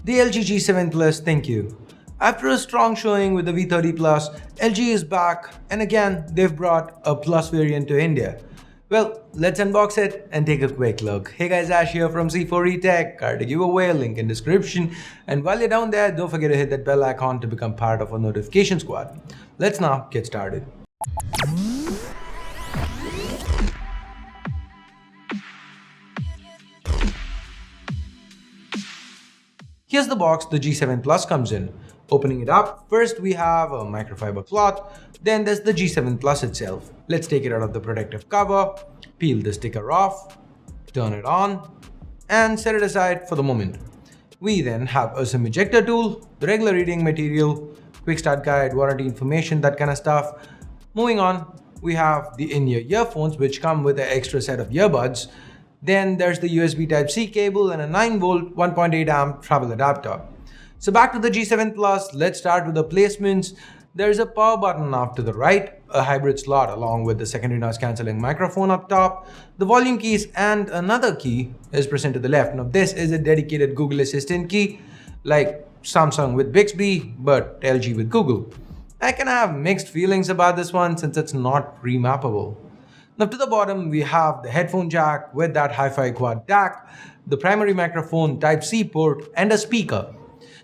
The LG G7 Plus ThinQ. After a strong showing with the V30 Plus, LG is back and again they've brought a Plus variant to India. Well, let's unbox it and take a quick look. Hey guys, Ash here from C4E Tech. Card to giveaway, link in description. And while you're down there, don't forget to hit that bell icon to become part of our notification squad. Let's now get started. Here's the box the G7 Plus comes in. Opening it up, first we have a microfiber cloth, then there's the G7 Plus itself. Let's take it out of the protective cover, peel the sticker off, turn it on, and set it aside for the moment. We then have a SIM ejector tool, the regular reading material, quick start guide, warranty information, that kind of stuff. Moving on, we have the in-ear earphones which come with an extra set of earbuds. Then there's the USB Type-C cable and a 9V 1.8 amp travel adapter. So back to the G7 Plus, let's start with the placements. There's a power button off to the right, a hybrid slot along with the secondary noise cancelling microphone up top, the volume keys, and another key is present to the left. Now this is a dedicated Google Assistant key, like Samsung with Bixby, but LG with Google. I can have mixed feelings about this one since it's not remappable. Now to the bottom, we have the headphone jack with that hi-fi quad DAC, the primary microphone Type-C port, and a speaker.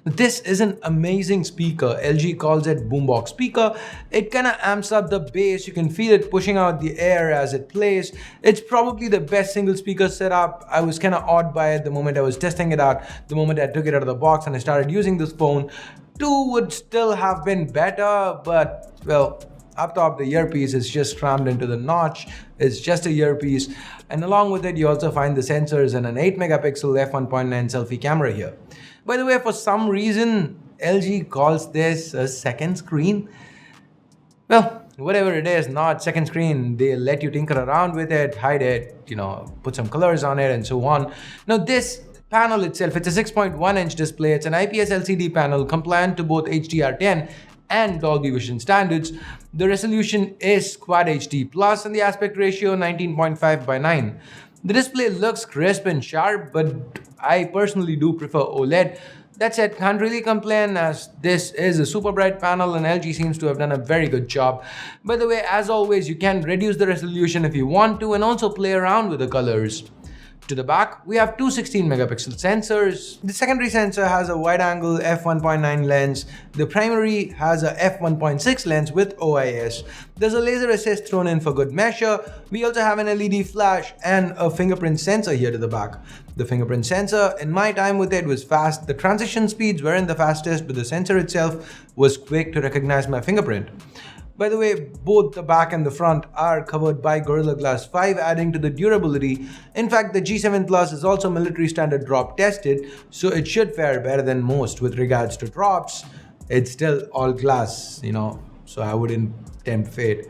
This is an amazing speaker. LG calls it boombox speaker. It kind of amps up the bass. You can feel it pushing out the air as it plays. It's probably the best single speaker setup. I was kind of awed by it the moment I was testing it out, the moment I took it out of the box and I started using this phone. 2 would still have been better, but well, up top the earpiece is just crammed into the notch. It's just a earpiece, and along with it you also find the sensors and an 8-megapixel f1.9 selfie camera here. By the way, for some reason LG calls this a second screen. Well, whatever it is, not second screen. They let you tinker around with it, hide it, put some colors on it and so on. Now this panel itself, it's a 6.1-inch display. It's an IPS LCD panel compliant to both HDR10 and Dolby Vision standards. The resolution is Quad HD Plus and the aspect ratio 19.5:9. The display looks crisp and sharp, but I personally do prefer OLED. That said, can't really complain as this is a super bright panel and LG seems to have done a very good job. By the way, as always, you can reduce the resolution if you want to and also play around with the colors. To the back, we have two 16-megapixel sensors. The secondary sensor has a wide-angle f1.9 lens. The primary has a f1.6 lens with OIS. There's a laser assist thrown in for good measure. We also have an LED flash and a fingerprint sensor here to the back. The fingerprint sensor, in my time with it, was fast. The transition speeds weren't the fastest, but the sensor itself was quick to recognize my fingerprint. By the way, both the back and the front are covered by Gorilla Glass 5, adding to the durability. In fact, the G7 Plus is also military standard drop tested, so it should fare better than most with regards to drops. It's still all glass, so I wouldn't tempt fate.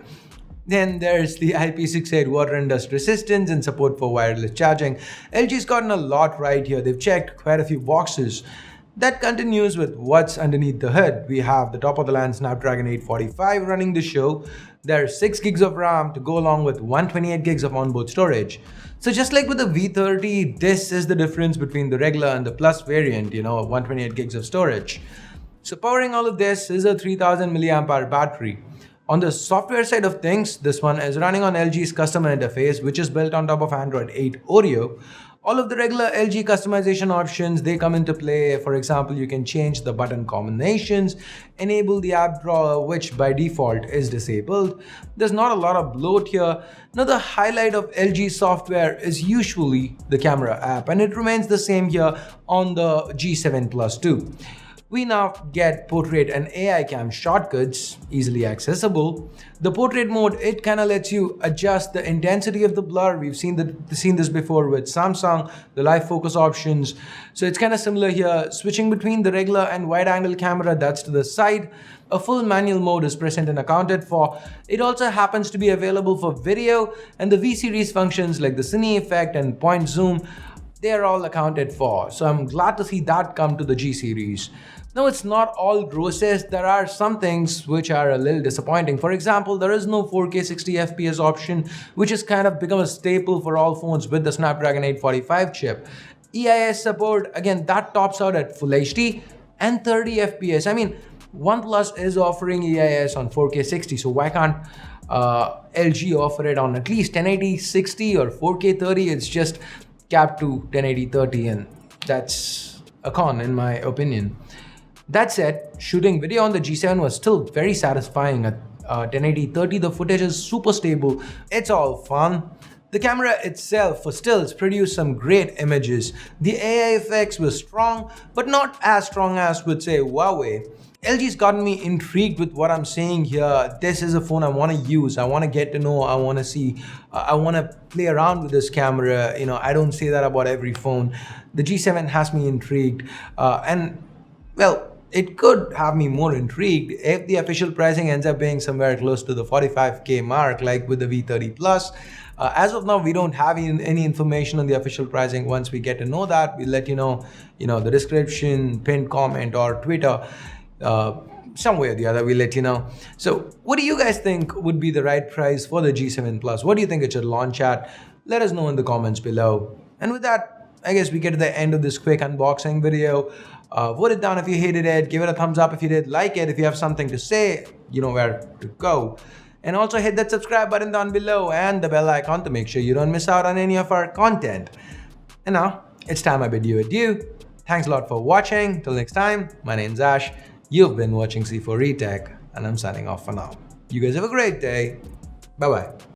Then there's the IP68 water and dust resistance and support for wireless charging. LG's gotten a lot right here. They've checked quite a few boxes. That continues with what's underneath the hood. We have the top-of-the-line Snapdragon 845 running the show. There's 6 gigs of RAM to go along with 128 gigs of onboard storage. So just like with the V30, this is the difference between the regular and the Plus variant, 128 gigs of storage. So powering all of this is a 3000 milliamp hour battery. On the software side of things, this one is running on LG's customer interface, which is built on top of Android 8 Oreo. All of the regular LG customization options, they come into play. For example, you can change the button combinations, enable the app drawer, which by default is disabled. There's not a lot of bloat here. Now the highlight of LG software is usually the camera app, and it remains the same here on the G7 Plus too. We now get portrait and AI cam shortcuts, easily accessible. The portrait mode, it kind of lets you adjust the intensity of the blur. We've seen this before with Samsung, the live focus options. So it's kind of similar here, switching between the regular and wide angle camera, that's to the side. A full manual mode is present and accounted for. It also happens to be available for video, and the V series functions like the cine effect and point zoom, they're all accounted for. So I'm glad to see that come to the G series. Now it's not all roses, there are some things which are a little disappointing. For example, there is no 4K 60 FPS option, which has kind of become a staple for all phones with the Snapdragon 845 chip. EIS support, again, that tops out at Full HD and 30 FPS. I mean, OnePlus is offering EIS on 4K 60, so why can't LG offer it on at least 1080 60 or 4K 30? It's just capped to 1080 30, and that's a con in my opinion. That said, shooting video on the G7 was still very satisfying. At 1080 30, the footage is super stable. It's all fun. The camera itself for stills produced some great images. The AI effects were strong, but not as strong as would say Huawei. LG's gotten me intrigued with what I'm seeing here. This is a phone I want to use. I want to get to know. I want to see. I want to play around with this camera. You know, I don't say that about every phone. The G7 has me intrigued, and well, it could have me more intrigued if the official pricing ends up being somewhere close to the 45K mark, like with the V30 Plus. As of now, we don't have any information on the official pricing. Once we get to know that, we'll let you know, the description, pinned comment, or Twitter. Some way or the other, we'll let you know. So what do you guys think would be the right price for the G7 Plus? What do you think it should launch at? Let us know in the comments below. And with that, I guess we get to the end of this quick unboxing video. Vote it down if you hated it. Give it a thumbs up if you did like it. If you have something to say, you know where to go. And also hit that subscribe button down below and the bell icon to make sure you don't miss out on any of our content. And now, it's time I bid you adieu. Thanks a lot for watching. Till next time, my name's Ash. You've been watching C4 Retech, and I'm signing off for now. You guys have a great day. Bye-bye.